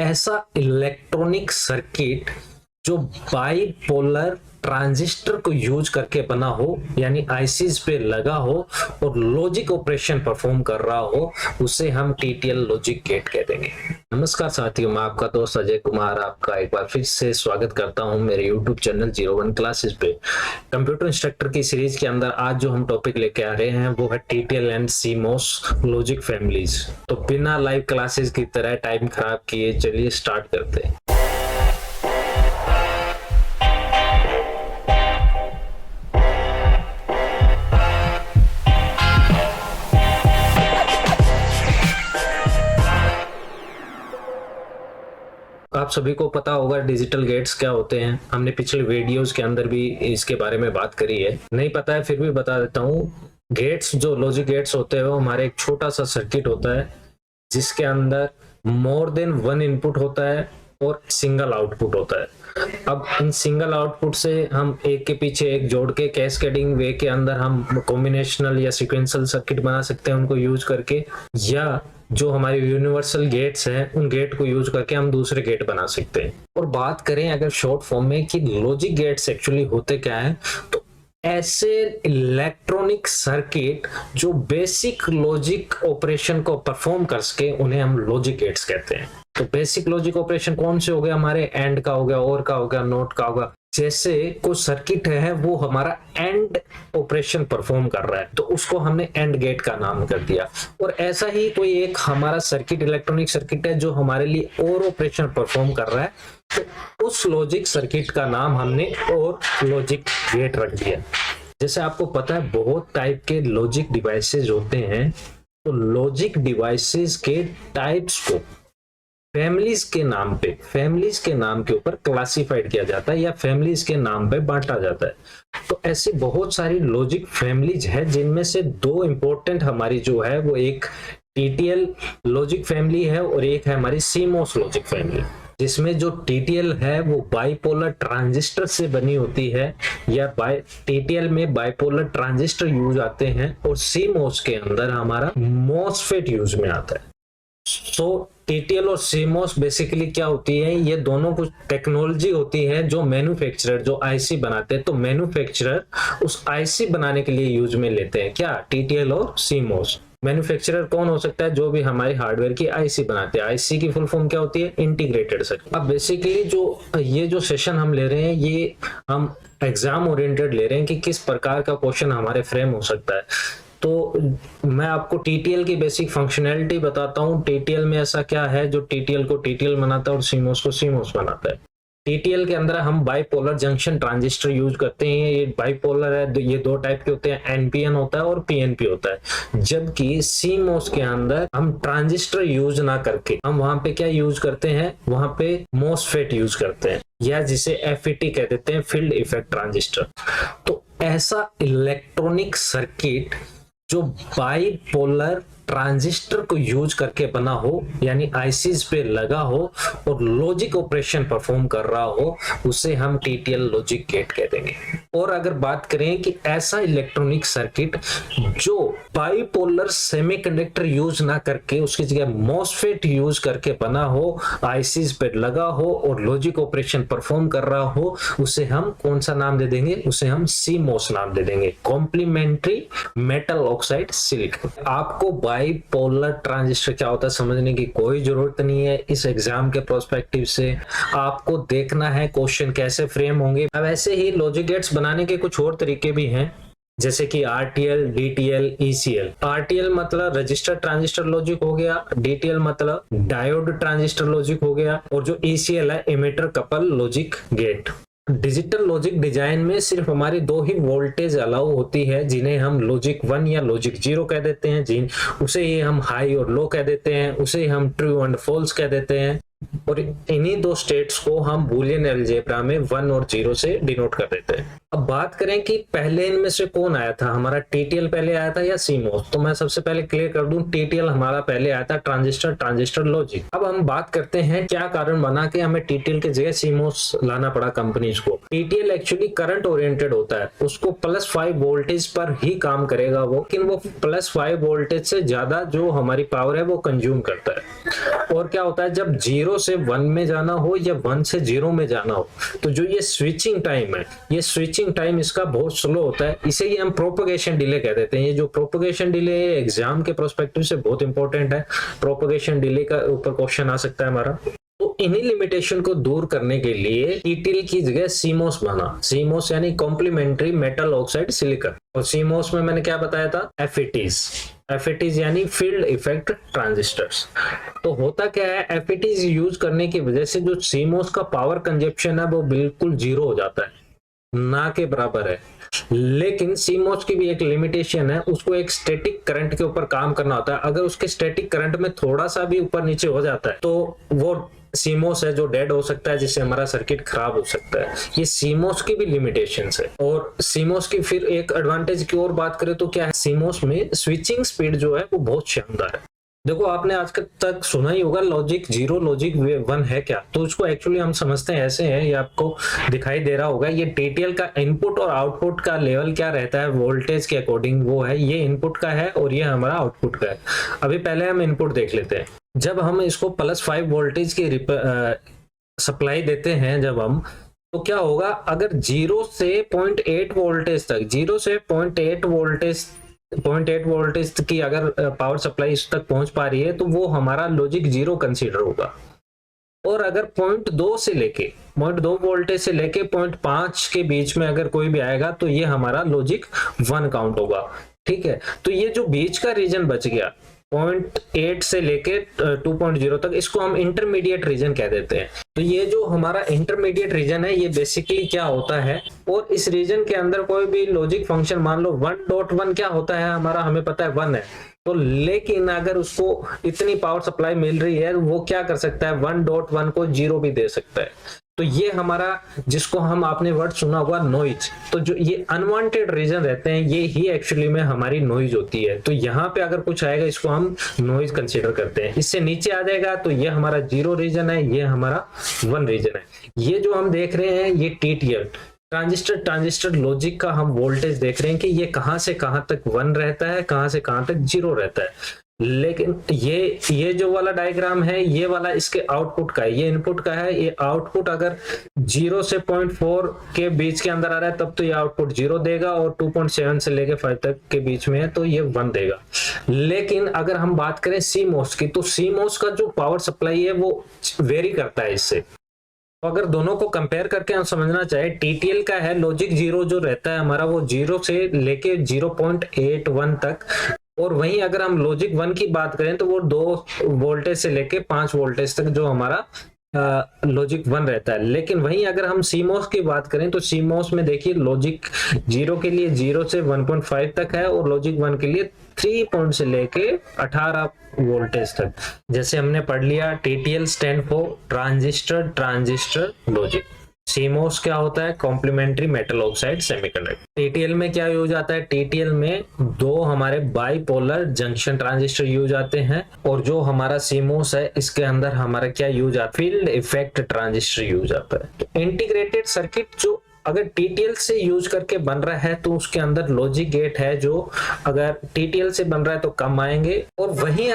ऐसा electronic circuit जो bipolar transistor को यूज करके बना हो, यानी आईसीज पे लगा हो और लॉजिक ऑपरेशन परफॉर्म कर रहा हो, उसे हम टीटीएल लॉजिक गेट कह देंगे। नमस्कार साथियों, मैं आपका दोस्त अजय कुमार आपका एक बार फिर से स्वागत करता हूं मेरे YouTube चैनल 01 क्लासेस पे। कंप्यूटर इंस्ट्रक्टर की सीरीज के अंदर आज जो हम टॉपिक लेके आ रहे हैं वो है TTL and CMOS logic families. तो बिना लाइव क्लासेस की तरह टाइम खराब किए चलिए स्टार्ट करते हैं। आप सभी को पता होगा डिजिटल गेट्स क्या होते हैं। हमने पिछले वीडियोस के अंदर भी इसके बारे में बात करी है। नहीं पता है फिर भी बता देता हूँ। गेट्स जो लॉजिक गेट्स होते हैं वो हमारे एक छोटा सा सर्किट होता है जिसके अंदर मोर देन वन इनपुट होता है और सिंगल आउटपुट होता है। अब इन सिंगल आउटपुट से हम एक के पीछे एक जोड़ के कैस्केडिंग वे के अंदर हम कॉम्बिनेशनल या सीक्वेंशियल सर्किट बना सकते हैं उनको यूज करके, या जो हमारे यूनिवर्सल गेट्स हैं उन गेट को यूज करके हम दूसरे गेट बना सकते हैं। और बात करें अगर शॉर्ट फॉर्म में कि लॉजिक गेट्स एक्चुअली होते क्या है, तो ऐसे इलेक्ट्रॉनिक सर्किट जो बेसिक लॉजिक ऑपरेशन को परफॉर्म कर सके उन्हें हम लॉजिक गेट्स कहते हैं। तो बेसिक लॉजिक ऑपरेशन कौन से हो गए हमारे? एंड का हो गया, और का हो गया, नॉट का होगा। जैसे कोई सर्किट है वो हमारा एंड ऑपरेशन परफॉर्म कर रहा है तो उसको हमने एंड गेट का नाम कर दिया। और ऐसा ही कोई एक हमारा सर्किट इलेक्ट्रॉनिक सर्किट है जो हमारे लिए और ऑपरेशन परफॉर्म कर रहा है तो उस लॉजिक सर्किट का नाम हमने और लॉजिक गेट रख दिया। जैसे आपको पता है बहुत टाइप के लॉजिक डिवाइसेस होते हैं, तो लॉजिक डिवाइसेस के टाइप्स को फैमिलीज के नाम के ऊपर क्लासिफाइड किया जाता है या फैमिलीज के नाम पे बांटा जाता है। तो ऐसी बहुत सारी लॉजिक फैमिलीज है जिनमें से दो इंपॉर्टेंट हमारी जो है वो एक टीटीएल लॉजिक फैमिली है और एक है हमारी सीमॉस लॉजिक फैमिली, जिसमें जो टीटीएल है वो बाइपोलर ट्रांजिस्टर से बनी होती है या टीटीएल में बाइपोलर ट्रांजिस्टर यूज आते हैं और सीमॉस के अंदर हमारा मॉसफेट यूज में आता है। सो टीटीएल और सीमॉस बेसिकली क्या होती है, ये दोनों कुछ टेक्नोलॉजी होती है जो मैन्युफैक्चरर जो आईसी बनाते हैं, तो मैन्युफैक्चरर उस आईसी बनाने के लिए यूज में लेते हैं क्या, टीटीएल और सीमॉस। मैन्युफैक्चरर कौन हो सकता है? जो भी हमारी हार्डवेयर की आईसी बनाते हैं। आईसी की फुल फॉर्म क्या होती है? Integrated circuit. अब बेसिकली जो सेशन हम ले रहे हैं ये हम एग्जाम ओरिएंटेड ले रहे हैं कि किस प्रकार का क्वेश्चन हमारे फ्रेम हो सकता है। तो मैं आपको टीटीएल की बेसिक फंक्शनैलिटी बताता हूँ। टीटीएल में ऐसा क्या है जो टीटीएल को टीटीएल बनाता है और सीमॉस को सीमॉस बनाता है। टीटीएल के अंदर हम बाइपोलर जंक्शन ट्रांजिस्टर यूज करते हैं। ये बाइपोलर है, ये दो टाइप के होते हैं, एनपीएन होता है और पीएनपी होता है। जबकि सीमॉस के अंदर हम ट्रांजिस्टर यूज ना करके हम वहां पे क्या यूज करते हैं, वहां पे मॉसफेट यूज करते हैं या जिसे एफईटी कह देते हैं, फील्ड इफेक्ट ट्रांजिस्टर। तो ऐसा इलेक्ट्रॉनिक सर्किट जो बाइपोलर ट्रांजिस्टर को यूज करके बना हो, यानी आईसीज पे लगा हो और लॉजिक ऑपरेशन परफॉर्म कर रहा हो, उसे हम टीटीएल लॉजिक गेट कह देंगे। और अगर बात करें कि ऐसा इलेक्ट्रॉनिक सर्किट जो बाइपोलर सेमीकंडक्टर यूज ना करके उसकी जगह मॉसफेट यूज करके बना हो, आईसीज पे लगा हो और लॉजिक ऑपरेशन परफॉर्म कर रहा हो, उसे हम कौन सा नाम दे देंगे? उसे हम सीमॉस नाम दे देंगे, कॉम्प्लीमेंट्री मेटल ऑक्साइड सिलिकॉन। आपको बाइपोलर ट्रांजिस्टर क्या होता है समझने की कोई जरूरत नहीं है। इस एग्जाम के प्रोस्पेक्टिव से आपको देखना है क्वेश्चन कैसे फ्रेम होंगे। अब ऐसे ही लॉजिक गेट्स बनाने के कुछ और तरीके भी हैं, जैसे कि आरटीएल, डीटीएल, ईसीएल। आरटीएल मतलब रजिस्टर ट्रांजिस्टर लॉजिक हो गया, डीटीएल मतलब डायोड ट्रांजिस्टर लॉजिक हो गया, और जो ईसीएल है emitter couple logic gate. Digital logic design में सिर्फ हमारी दो ही वोल्टेज अलाउ होती है, जिन्हें हम लॉजिक 1 या लॉजिक 0 कह देते हैं, उसे ही हम हाई और लो कह देते हैं, उसे हम ट्रू एंड फॉल्स कह देते हैं। और इन्हीं दो स्टेट्स को हम बूलियन अलजेब्रा में 1 और 0 से डिनोट कर देते हैं। अब बात करें कि पहले इनमें से कौन आया था, हमारा टीटीएल पहले आया था या सीमॉस? तो मैं सबसे पहले क्लियर कर दूं, टीटीएल हमारा पहले आया था, ट्रांजिस्टर लॉजिक। अब हम बात करते हैं क्या कारण बना के हमें टीटीएल की जगह सीमॉस लाना पड़ा कंपनीज को। टीटीएल एक्चुअली करंट ओरिएंटेड होता है, उसको +5 वोल्टेज पर ही काम करेगा वो, लेकिन वो +5 वोल्टेज से ज्यादा जो हमारी पावर है वो कंज्यूम करता है। और क्या होता है, जब 0 से 1 में जाना हो या 1 से 0 में जाना हो, तो जो ये स्विचिंग टाइम है, ये स्विचिंग टाइम इसका बहुत स्लो होता है, इसे ही हम प्रोपगेशन डिले कह देते हैं। ये जो प्रोपगेशन डिले है एग्जाम के प्रोस्पेक्टिव से बहुत इंपॉर्टेंट है, प्रोपगेशन डिले का ऊपर क्वेश्चन आ सकता है हमारा। तो इन्हीं लिमिटेशन को दूर करने के लिए टीटीएल की जगह सीमोस बना। सीमोस यानी कॉम्प्लीमेंट्री मेटल ऑक्साइड सिलिकॉन, और सीमोस में मैंने क्या बताया था, एफईटीज यानी फील्ड इफेक्ट ट्रांजिस्टर्स। तो होता क्या है, एफईटीज यूज करने की वजह से जो सीमोस का पावर कंजप्शन है वो बिल्कुल जीरो हो जाता है, ना के बराबर है। लेकिन सीमोस की भी एक लिमिटेशन है, उसको एक स्टैटिक करंट के ऊपर काम करना होता है। अगर उसके स्टैटिक करंट में थोड़ा सा भी ऊपर नीचे हो जाता है तो वो सीमोस है जो डेड हो सकता है, जिससे हमारा सर्किट खराब हो सकता है। ये सीमोस की भी लिमिटेशंस है। और सीमोस की फिर एक एडवांटेज की और बात करें तो क्या है, सीमोस में स्विचिंग स्पीड जो है वो बहुत शानदार है। देखो आपने आज तक सुना ही होगा लॉजिक 0 लॉजिक 1 है क्या, तो उसको एक्चुअली हम समझते हैं ऐसे हैं, ये आपको दिखाई दे रहा होगा। ये टीटीएल का इनपुट और आउटपुट का लेवल क्या रहता है वोल्टेज के अकॉर्डिंग, वो है ये इनपुट का है और ये हमारा आउटपुट का है। अभी पहले हम इनपुट देख लेते हैं। जब हम इसको +5 वोल्टेज की सप्लाई देते हैं जब हम, तो क्या होगा, अगर 0 से 0.8 वोल्टेज तक, 0 से 0.8 वोल्टेज की अगर पावर सप्लाई इस तक पहुंच पा रही है तो वो हमारा लॉजिक 0 कंसीडर होगा। और अगर 0.2 वोल्टेज से लेके 0.5 के बीच में अगर कोई भी आएगा तो ये हमारा लॉजिक 1 काउंट होगा। ठीक है, तो ये जो बीच का रीजन बच गया 0.8 से लेके 2.0 तक, इसको हम इंटरमीडिएट रीजन कह देते हैं। तो ये जो हमारा इंटरमीडिएट रीजन है ये बेसिकली क्या होता है, और इस रीजन के अंदर कोई भी लॉजिक फंक्शन, मान लो 1.1 क्या होता है हमारा, हमें पता है 1 है, तो लेकिन अगर उसको इतनी पावर सप्लाई मिल रही है वो क्या कर सकता है, 1.1 को 0 भी दे सकता है। तो ये हमारा, जिसको हम आपने वर्ड सुना होगा नॉइज, तो जो ये अनवांटेड रीजन रहते हैं ये ही एक्चुअली में हमारी नॉइज होती है। तो यहाँ पे अगर कुछ आएगा इसको हम नॉइज कंसीडर करते हैं। इससे नीचे आ जाएगा तो ये हमारा 0 रीजन है, ये हमारा 1 रीजन है। ये जो हम देख रहे हैं ये टीटीएल ट्रांजिस्टर लॉजिक का हम वोल्टेज देख रहे हैं कि ये कहां से कहां तक 1 रहता है, कहां से कहां तक 0 रहता है। लेकिन ये जो वाला डायग्राम है ये वाला इसके आउटपुट का है, ये इनपुट का है। ये आउटपुट अगर 0 से 0.4 के बीच के अंदर आ रहा है तब तो ये आउटपुट 0 देगा, और 2.7 से लेके 5 तक के बीच में है तो ये 1 देगा। लेकिन अगर हम बात करें सीमोस की, तो सीमोस का जो पावर सप्लाई है वो वेरी करता है इससे। तो अगर दोनों को कंपेयर करके हम समझना चाहे, टीटीएल का है लॉजिक 0 जो रहता है हमारा वो 0 से लेके 0.81 तक, और वहीं अगर हम लॉजिक 1 की बात करें तो वो 2 वोल्टेज से लेके 5 वोल्टेज तक जो हमारा लॉजिक 1 रहता है। लेकिन वहीं अगर हम सीमोस की बात करें तो सीमोस में देखिए लॉजिक 0 के लिए 0 से 1.5 तक है, और लॉजिक 1 के लिए 3 पॉइंट से लेके 18 वोल्टेज तक। जैसे हमने पढ़ लिया TTL stand for transistor logic. CMOS क्या होता है, complementary metal oxide semiconductor. TTL में क्या यूज आता है, टीटीएल में 2 हमारे बाइपोलर जंक्शन ट्रांजिस्टर यूज आते हैं, और जो हमारा सीमोस है इसके अंदर हमारा क्या यूज आता है, फील्ड इफेक्ट ट्रांजिस्टर यूज आता है। तो इंटीग्रेटेड सर्किट जो अगर टीटीएल से यूज करके बन रहा है तो उसके अंदर लॉजिक गेट है जो अगर टीटीएल से बन रहा है तो कम आएंगे। और वहीं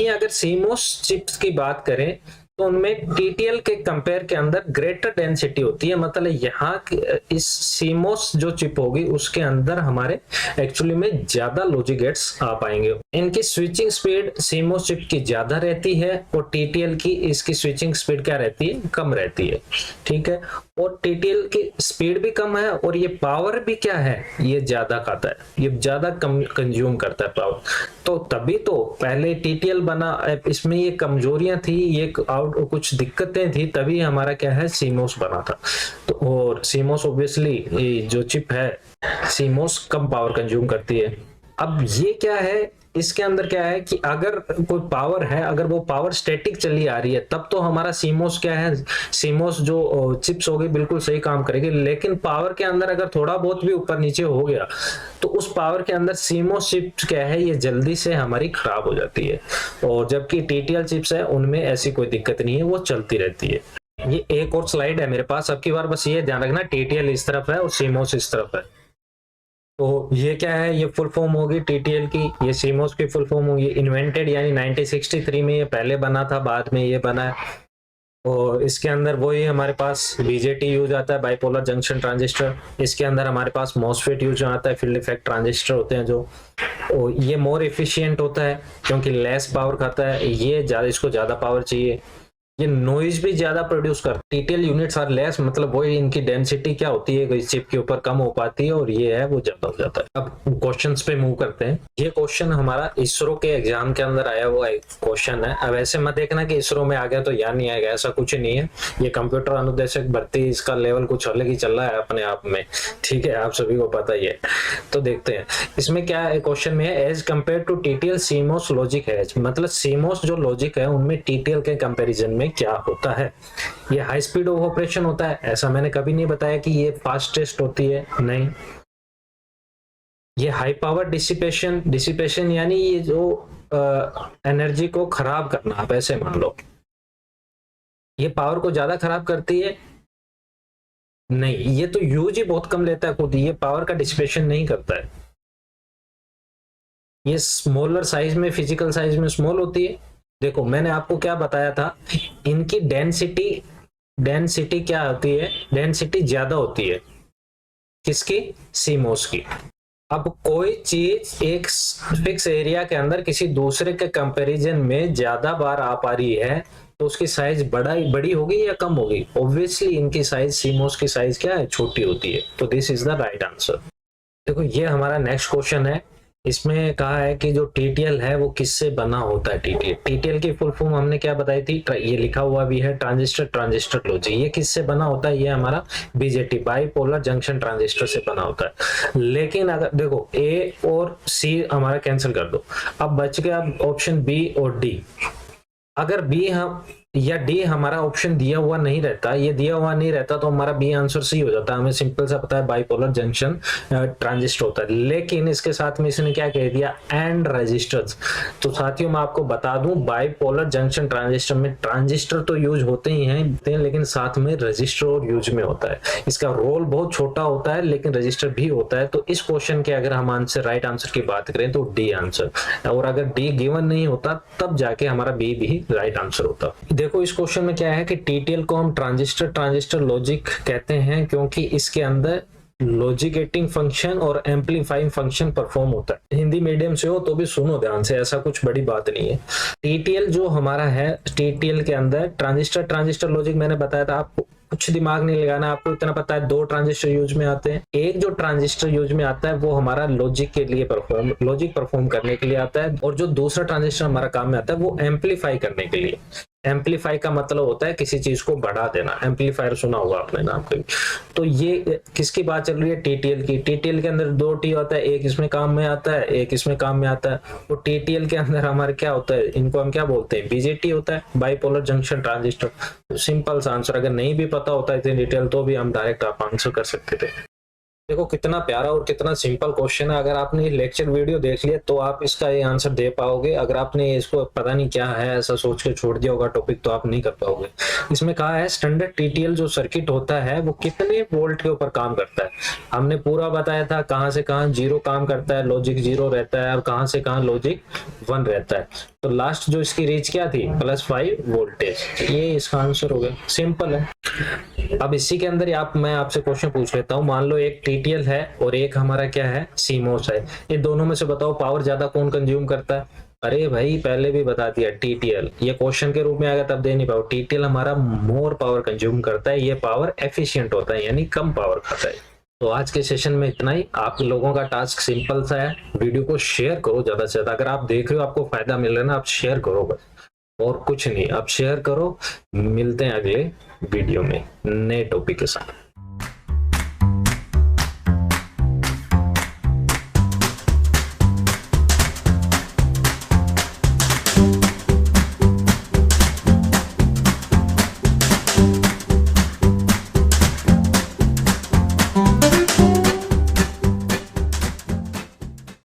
अगर सीमोस चिप्स की बात करें तो उनमें टीटीएल के कंपेयर के अंदर ग्रेटर डेंसिटी होती है। मतलब यहाँ इस सीमोस जो चिप होगी उसके अंदर हमारे एक्चुअली में ज्यादा लॉजिक गेट्स आ पाएंगे। इनकी स्विचिंग स्पीड सीमोस चिप की ज्यादा रहती है, और टीटीएल की इसकी स्विचिंग स्पीड क्या रहती है, कम रहती है। ठीक है, और टीटीएल की स्पीड भी कम है, और ये पावर भी क्या है, ये ज्यादा खाता है, ये ज्यादा कंज्यूम करता है पावर। तो तभी तो पहले टीटीएल बना, इसमें ये कमजोरियां थी, ये कुछ दिक्कतें थी, तभी हमारा क्या है सीमोस बना था। तो और सीमोस ऑब्वियसली जो चिप है सीमोस कम पावर कंज्यूम करती है। अब ये क्या है, इसके अंदर क्या है कि अगर कोई पावर है, अगर वो पावर स्टैटिक चली आ रही है तब तो हमारा सीमोस क्या है, सीमोस जो चिप्स होगी बिल्कुल सही काम करेगी। लेकिन पावर के अंदर अगर थोड़ा बहुत भी ऊपर नीचे हो गया तो उस पावर के अंदर सीमोस चिप्स क्या है, ये जल्दी से हमारी खराब हो जाती है। और जबकि टीटीएल चिप्स है उनमें ऐसी कोई दिक्कत नहीं है, वो चलती रहती है। ये एक और स्लाइड है मेरे पास, अब की बार बस ये ध्यान रखना टीटीएल इस तरफ है और सीमोस इस तरफ है। तो ये क्या है, ये फुल फॉर्म होगी टीटीएल की, ये सीमोस की फुल फॉर्म होगी। इन्वेंटेड यानी 1963 में ये पहले बना था, बाद में ये बना है। और इसके अंदर वही हमारे पास बीजेटी यूज आता है, बाइपोलर जंक्शन ट्रांजिस्टर। इसके अंदर हमारे पास मॉसफेट यूज आता है, फील्ड इफेक्ट ट्रांजिस्टर होते हैं जो। और ये मोर एफिशिएंट होता है क्योंकि लेस पावर खाता है, ये ज्यादा, इसको ज्यादा पावर चाहिए। ये नॉइज भी ज्यादा प्रोड्यूस करता है। टीटीएल यूनिट्स आर लेस, मतलब वही इनकी डेंसिटी क्या होती है इस चिप के ऊपर कम हो पाती है, और ये है वो ज्यादा हो जाता है। अब क्वेश्चंस पे मूव करते हैं। ये क्वेश्चन हमारा इसरो के एग्जाम के अंदर आया हुआ एक क्वेश्चन है। अब ऐसे मत देखना कि इसरो में आ गया तो याद नहीं आएगा, ऐसा कुछ नहीं है। ये कंप्यूटर अनुदेशक भर्ती, इसका लेवल कुछ अलग ही चल रहा है अपने आप में, ठीक है, आप सभी को पता ही है। तो देखते हैं इसमें क्या है। क्वेश्चन में है as compare to TTL CMOS logic है, मतलब सीमोस जो लॉजिक है उनमें टीटीएल के कंपैरिजन में क्या होता है। ये हाई स्पीड ऑफ ऑपरेशन होता है, ऐसा मैंने कभी नहीं बताया कि ये फास्टेस्ट होती है, नहीं। ये हाई पावर डिसिपेशन, डिसिपेशन यानी ये जो एनर्जी को खराब करना, आप ऐसे मान लो। ये पावर को ज्यादा खराब करती है, नहीं, ये तो यूज ही बहुत कम लेता है खुद, ये पावर का डिसिपेशन नहीं करता है। ये स्मॉलर साइज में, फिजिकल साइज में स्मॉल होती है। देखो मैंने आपको क्या बताया था, इनकी डेंसिटी, डेंसिटी क्या होती है, डेंसिटी ज्यादा होती है, किसकी, सीमोस की। अब कोई चीज एक फिक्स एरिया के अंदर किसी दूसरे के कंपैरिजन में ज्यादा बार आ पा रही है तो उसकी साइज बड़ी होगी या कम होगी, ऑब्वियसली इनकी साइज, सीमोस की साइज क्या है, छोटी होती है। तो this is the right answer. देखो ये हमारा नेक्स्ट क्वेश्चन है। इसमें कहा है कि जो टीटीएल है वो किससे बना होता है। टीटीएल, टीटीएल की फुल फॉर्म हमने क्या बताई थी, ये लिखा हुआ भी है, ट्रांजिस्टर ट्रांजिस्टर लॉजिक। ये किससे बना होता है, ये हमारा बीजेटी, बाइपोलर जंक्शन ट्रांजिस्टर से बना होता है। लेकिन अगर देखो ए और सी हमारा कैंसिल कर दो, अब बच गया ऑप्शन बी और डी। अगर बी हम या डी हमारा ऑप्शन दिया हुआ नहीं रहता, ये दिया हुआ नहीं रहता तो हमारा बी आंसर सी हो जाता है। हमें सिंपल सा पता है बाइपोलर जंक्शन ट्रांजिस्टर होता है। लेकिन इसके साथ में इसने क्या कह दिया, एंड रेजिस्टर्स। तो साथियों मैं आपको बता दूं, बाइपोलर जंक्शन ट्रांजिस्टर में ट्रांजिस्टर तो यूज होते ही हैं, लेकिन साथ में रजिस्टर और यूज में होता है। इसका रोल बहुत छोटा होता है लेकिन रजिस्टर भी होता है। तो इस क्वेश्चन के अगर हम आंसर, राइट आंसर की बात करें तो डी आंसर, और अगर डी गिवन नहीं होता तब जाके हमारा बी भी राइट आंसर होता। देखो इस क्वेश्चन में क्या है कि टीटीएल को हम ट्रांजिस्टर ट्रांजिस्टर लॉजिक कहते हैं क्योंकि इसके अंदर लॉजिकेटिंग फंक्शन और एम्पलीफाइंग फंक्शन परफॉर्म होता है। हिंदी मीडियम से हो तो भी सुनो ध्यान से, ऐसा कुछ बड़ी बात नहीं है। टीटीएल जो हमारा है, टीटीएल के अंदर ट्रांजिस्टर ट्रांजिस्टर लॉजिक मैंने बताया था आपको, कुछ दिमाग नहीं लगाना, आपको इतना पता है दो ट्रांजिस्टर यूज में आते हैं। एक जो ट्रांजिस्टर यूज में आता है वो हमारा लॉजिक के लिए लॉजिक परफॉर्म करने के लिए आता है, और जो दूसरा ट्रांजिस्टर हमारा काम में आता है वो एम्पलीफाई करने के लिए। एम्पलीफाई का मतलब होता है किसी चीज को बढ़ा देना, एम्पलीफायर सुना होगा आपने नाम कभी। तो ये किसकी बात चल रही है, टीटीएल की। टीटीएल के अंदर दो टी होता है, एक इसमें काम में आता है, एक इसमें काम में आता है। तो टीटीएल के अंदर हमारे क्या होता है, इनको हम क्या बोलते हैं, बीजेटी होता है, बाइपोलर जंक्शन ट्रांजिस्टर। सिंपल सा आंसर, अगर नहीं भी पता होता इतनी डिटेल तो भी हम डायरेक्ट आप आंसर कर सकते थे। देखो कितना प्यारा और कितना सिंपल क्वेश्चन है। अगर आपने ये लेक्चर वीडियो देख लिया तो आप इसका ये आंसर दे पाओगे। अगर आपने इसको पता नहीं क्या है ऐसा सोच के छोड़ दिया होगा टॉपिक तो आप नहीं कर पाओगे। इसमें कहा है स्टैंडर्ड टीटीएल जो सर्किट होता है वो कितने वोल्ट के ऊपर काम करता है। हमने पूरा बताया था कहां से कहां जीरो काम करता है, लॉजिक जीरो रहता है, और कहां से कहां लॉजिक 1 रहता है। तो लास्ट जो इसकी रीच क्या थी, +5 वोल्टेज। ये इसका आंसर हो गया, सिंपल है। अब इसी के अंदर मैं आपसे क्वेश्चन पूछ लेता हूँ। मान लो एक टीटीएल है और एक हमारा क्या है, सीमोस है। ये दोनों में से बताओ पावर ज्यादा कौन कंज्यूम करता है। अरे भाई पहले भी बता दिया, टीटीएल। ये क्वेश्चन के रूप में आएगा तब दे नहीं पाओ। टीटीएल हमारा मोर पावर कंज्यूम करता है, ये पावर एफिशिएंट होता है यानी कम पावर खाता है। तो आज के सेशन में इतना ही। आप लोगों का टास्क सिंपल सा है, वीडियो को शेयर करो ज्यादा से ज्यादा। अगर आप देख रहे हो आपको फायदा मिल रहा है ना, आप शेयर करो बस, और कुछ नहीं, आप शेयर करो। मिलते हैं अगले वीडियो में नए टॉपिक के साथ।